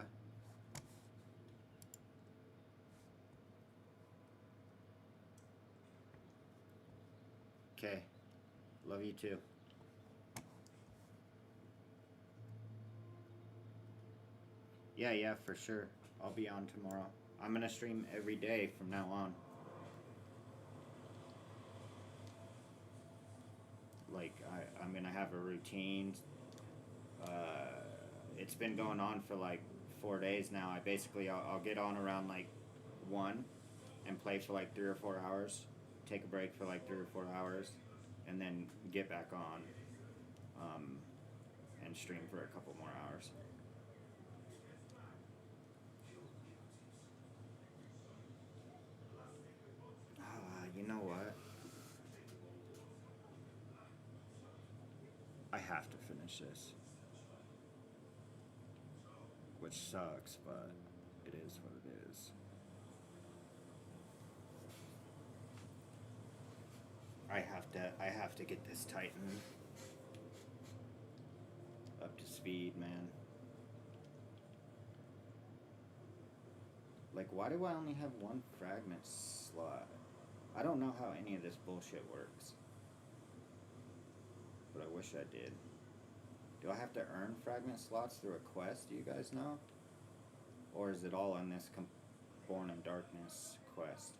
Okay. Love you too. Yeah, for sure. I'll be on tomorrow. I'm gonna stream every day from now on. Like, I'm gonna have a routine. It's been going on for like 4 days now. I'll get on around like 1 and play for like 3 or 4 hours, take a break for like 3 or 4 hours, and then get back on and stream for a couple more hours. You know what? I have to finish this. Which sucks, but it is what it is. I have to get this Titan up to speed, man. Like, why do I only have 1 fragment slot? I don't know how any of this bullshit works. But I wish I did. Do I have to earn fragment slots through a quest, do you guys know? Or is it all in this Born in Darkness quest?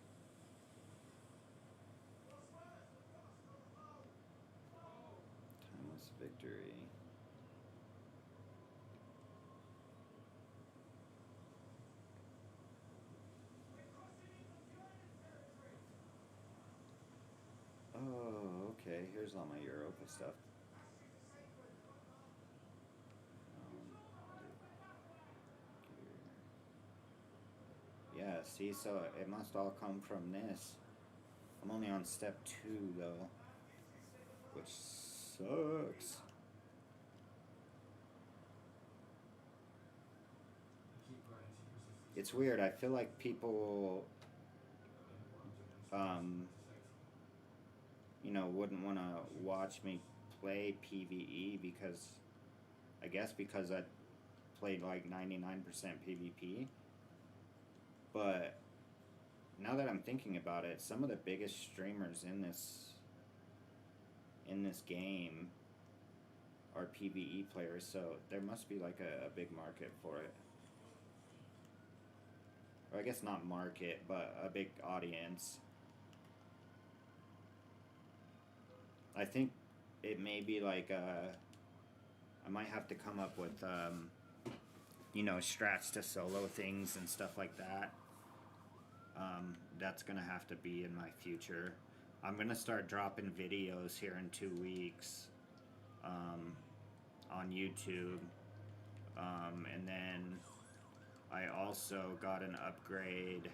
Timeless Victory. Okay, here's all my Europa stuff. Yeah, see, so it must all come from this. I'm only on step 2 though, which sucks. It's weird, I feel like people, you know, wouldn't want to watch me play PvE because, I guess because I played like 99% PvP. But now that I'm thinking about it, some of the biggest streamers in this game are PvE players, so there must be like a big market for it. Or I guess not market, but a big audience. I think it may be like I might have to come up with you know, strats to solo things and stuff like that. That's gonna have to be in my future. I'm gonna start dropping videos here in 2 weeks on YouTube, and then I also got an upgrade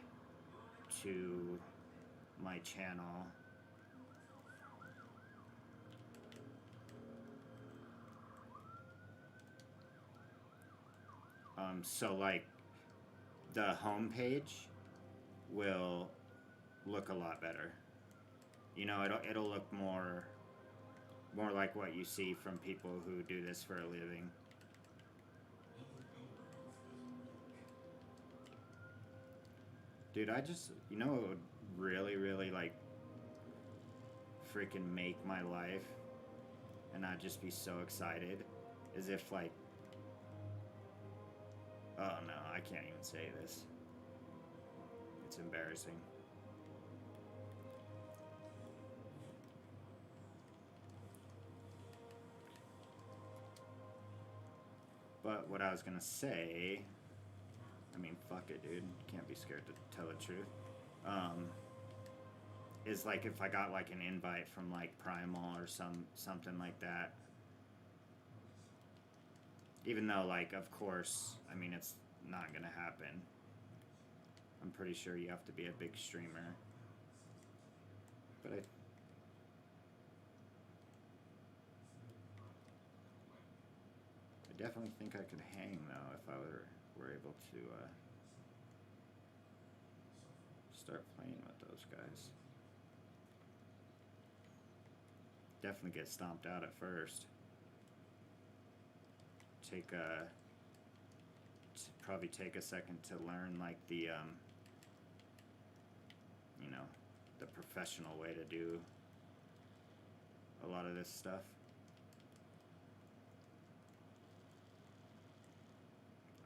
to my channel. So like the homepage will look a lot better. You know, it'll look more like what you see from people who do this for a living. Dude, I just, you know what would really, really like freaking make my life, and I'd just be so excited, is if like, oh no, I can't even say this. It's embarrassing. But what I was gonna say, I mean, fuck it, dude. Can't be scared to tell the truth. Is like if I got like an invite from like Primal or something like that. Even though, like, of course, I mean, it's not gonna happen. I'm pretty sure you have to be a big streamer. But I definitely think I could hang though if I were able to start playing with those guys. Definitely get stomped out at first. Probably take a second to learn like the you know, the professional way to do a lot of this stuff.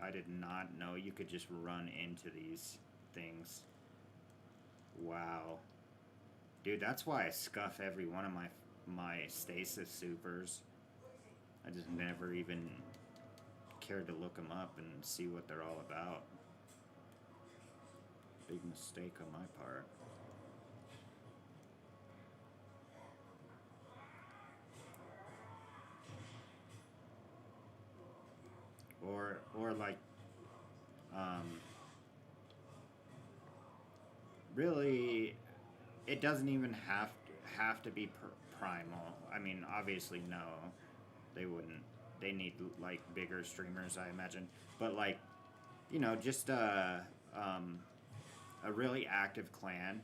I did not know you could just run into these things. Wow. Dude, that's why I scuff every one of my stasis supers. I just never even cared to look them up and see what they're all about. Big mistake on my part. Or like, really, it doesn't even have to be primal. I mean, obviously, no, they wouldn't. They need like bigger streamers, I imagine. But like, you know, just a really active clan.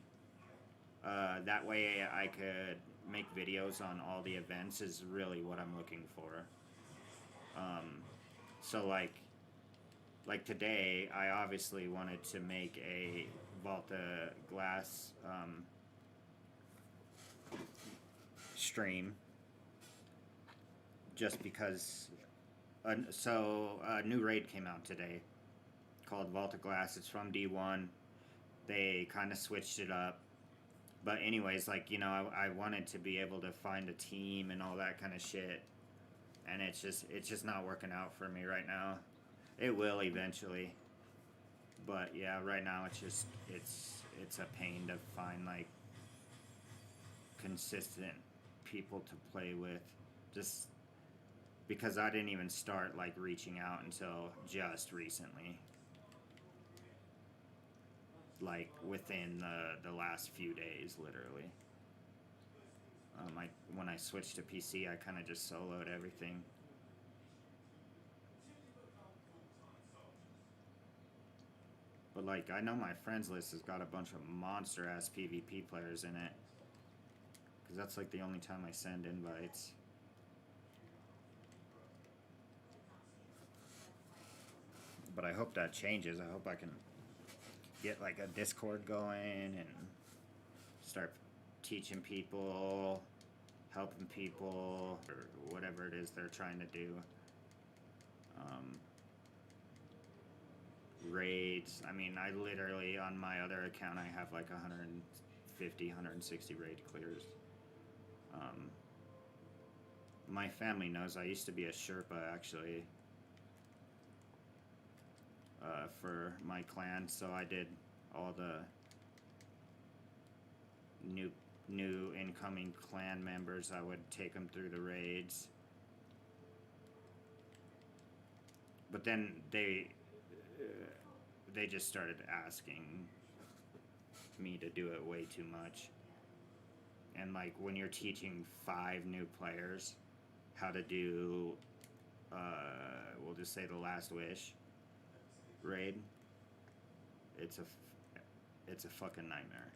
That way, I could make videos on all the events. Is really what I'm looking for. So like today, I obviously wanted to make a Volta Glass stream, just because. So a new raid came out today called Volta Glass. It's from D1. They kind of switched it up. But anyways, like, you know, I wanted to be able to find a team and all that kind of shit. And it's just not working out for me right now. It will eventually. But yeah, right now it's a pain to find like consistent people to play with, just because I didn't even start like reaching out until just recently, like within the last few days, literally. When I switched to PC, I kind of just soloed everything. But like, I know my friends list has got a bunch of monster ass PvP players in it, because that's like the only time I send invites. But I hope that changes. I hope I can get like a Discord going and start teaching people, helping people, or whatever it is they're trying to do. Raids. I mean, I literally, on my other account, I have like 150, 160 raid clears. My family knows I used to be a Sherpa, actually, for my clan, so I did all the new incoming clan members. I would take them through the raids. But then they just started asking me to do it way too much. And like, when you're teaching 5 new players how to do, we'll just say the Last Wish raid, it's a fucking nightmare.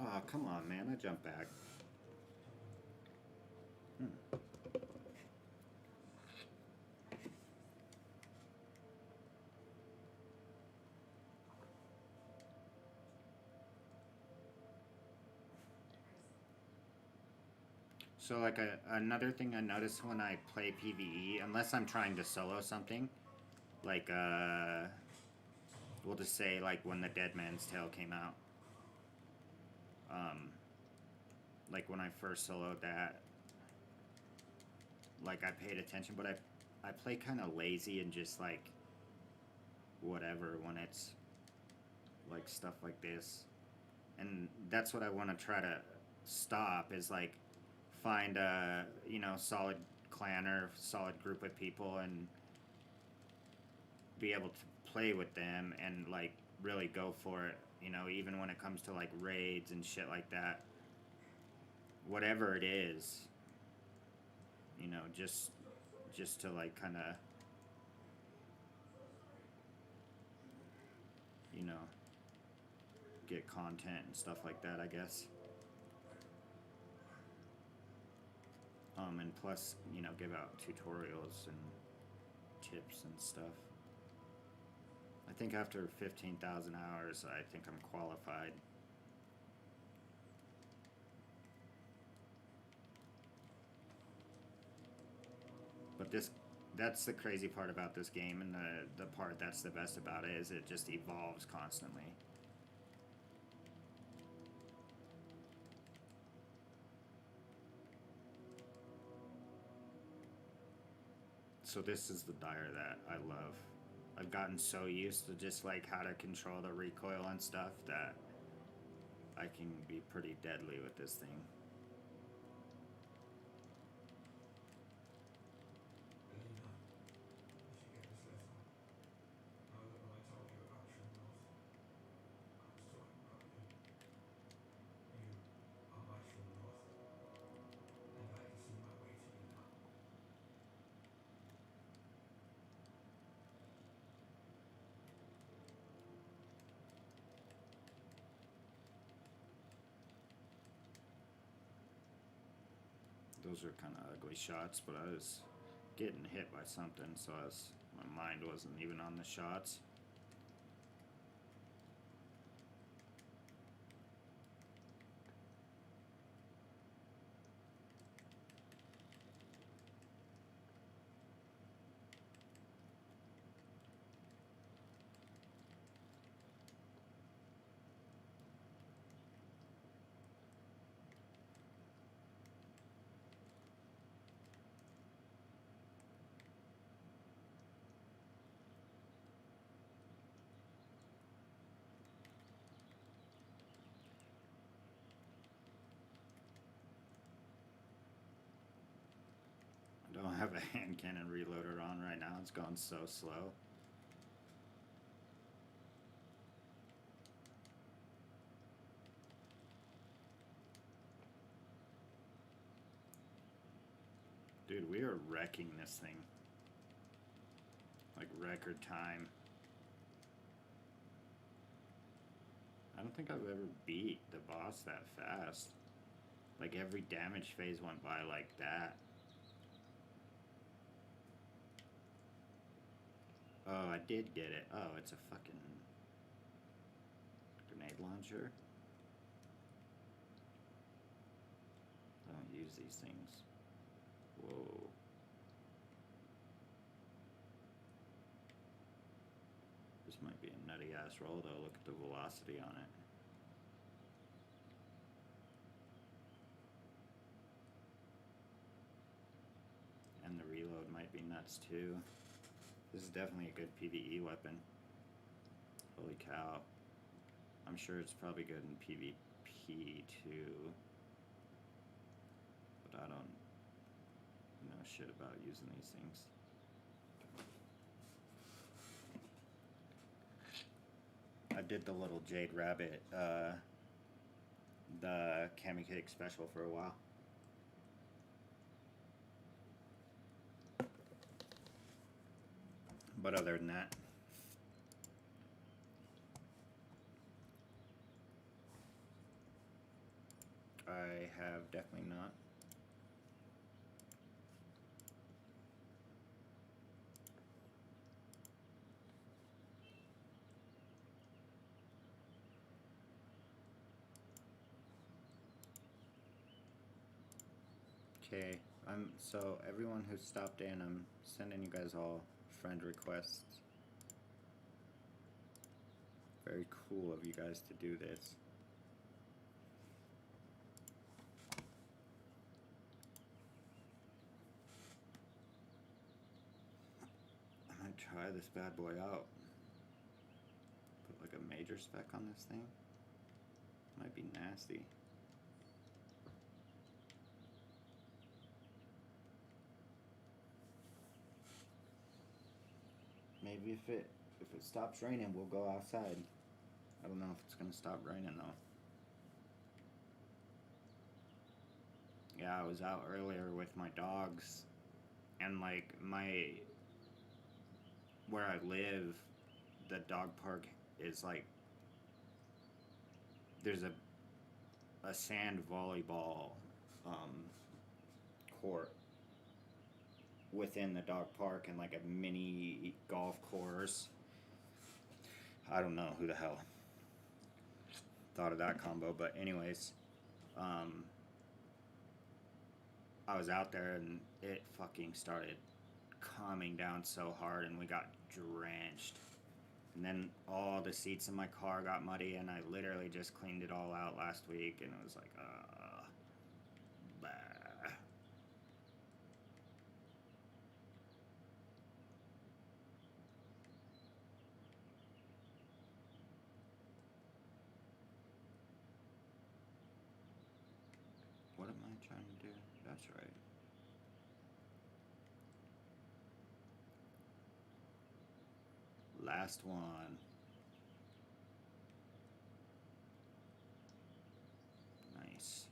Oh, come on, man, I jumped back. So like, another thing I notice when I play PvE, unless I'm trying to solo something, like we'll just say like when the Dead Man's Tale came out, like when I first soloed that, like I paid attention, but I play kind of lazy and just like whatever when it's like stuff like this. And that's what I want to try to stop, is like find a, solid clan or solid group of people and be able to play with them and like really go for it, even when it comes to like raids and shit like that. Whatever it is, just to like kind of, get content and stuff like that, I guess. And plus, give out tutorials and tips and stuff. I think after 15,000 hours, I think I'm qualified. But that's the crazy part about this game, and the part that's the best about it is it just evolves constantly. So this is the Dire that I love. I've gotten so used to just like how to control the recoil and stuff that I can be pretty deadly with this thing. Those are kind of ugly shots, but I was getting hit by something, so my mind wasn't even on the shots. have a hand cannon reloader on right now. It's going so slow. Dude, we are wrecking this thing. Like record time. I don't think I've ever beat the boss that fast. Like every damage phase went by like that. Oh, I did get it. Oh, it's a fucking grenade launcher. I don't use these things. Whoa. This might be a nutty ass roll though. Look at the velocity on it. And the reload might be nuts too. This is definitely a good PvE weapon. Holy cow. I'm sure it's probably good in PvP too. But I don't know shit about using these things. I did the little Jade Rabbit, the Cammy Cake special for a while. But other than that, I have definitely not. Okay, so everyone who stopped in, I'm sending you guys all friend requests. Very cool of you guys to do this. I might try this bad boy out. Put like a major spec on this thing. Might be nasty. Maybe if it stops raining, we'll go outside. I don't know if it's gonna stop raining though. Yeah, I was out earlier with my dogs, and like where I live, the dog park is like there's a sand volleyball court within the dog park and like a mini golf course. I don't know who the hell thought of that combo, but anyways, I was out there and it fucking started coming down so hard and we got drenched. And then all the seats in my car got muddy and I literally just cleaned it all out last week and it was like, bah. What am I trying to do? That's right. Last one. Nice.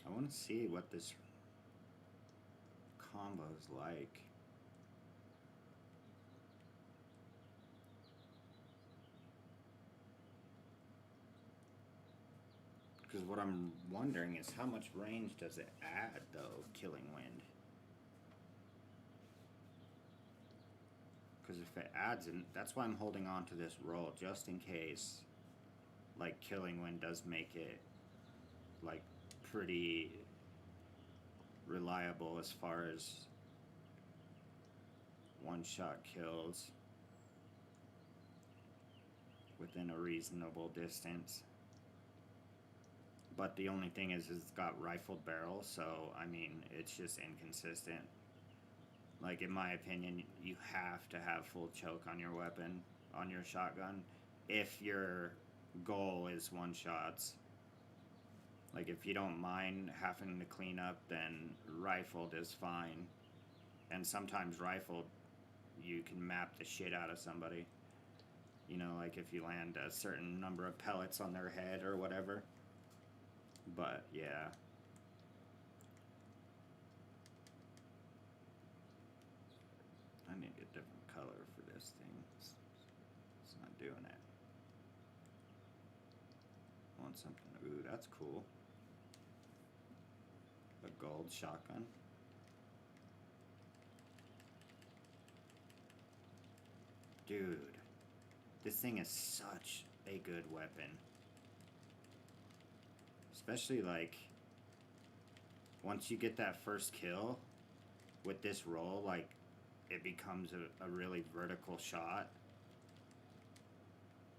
I want to see what this combo's like. Because what I'm wondering is how much range does it add, though, Killing Wind? Because if it adds, and that's why I'm holding on to this roll, just in case, like, Killing Wind does make it, like, pretty reliable as far as one-shot kills. within a reasonable distance. But the only thing is it's got rifled barrels, so I mean it's just inconsistent. Like in my opinion, you have to have full choke on your weapon, on your shotgun, if your goal is one shots. Like if you don't mind having to clean up, then rifled is fine. And sometimes rifled, you can map the shit out of somebody. You know, like if you land a certain number of pellets on their head or whatever. But yeah. I need a different color for this thing. It's not doing it. I want something. Ooh, that's cool. A gold shotgun. Dude, this thing is such a good weapon. Especially like once you get that first kill with this roll, like it becomes a really vertical shot.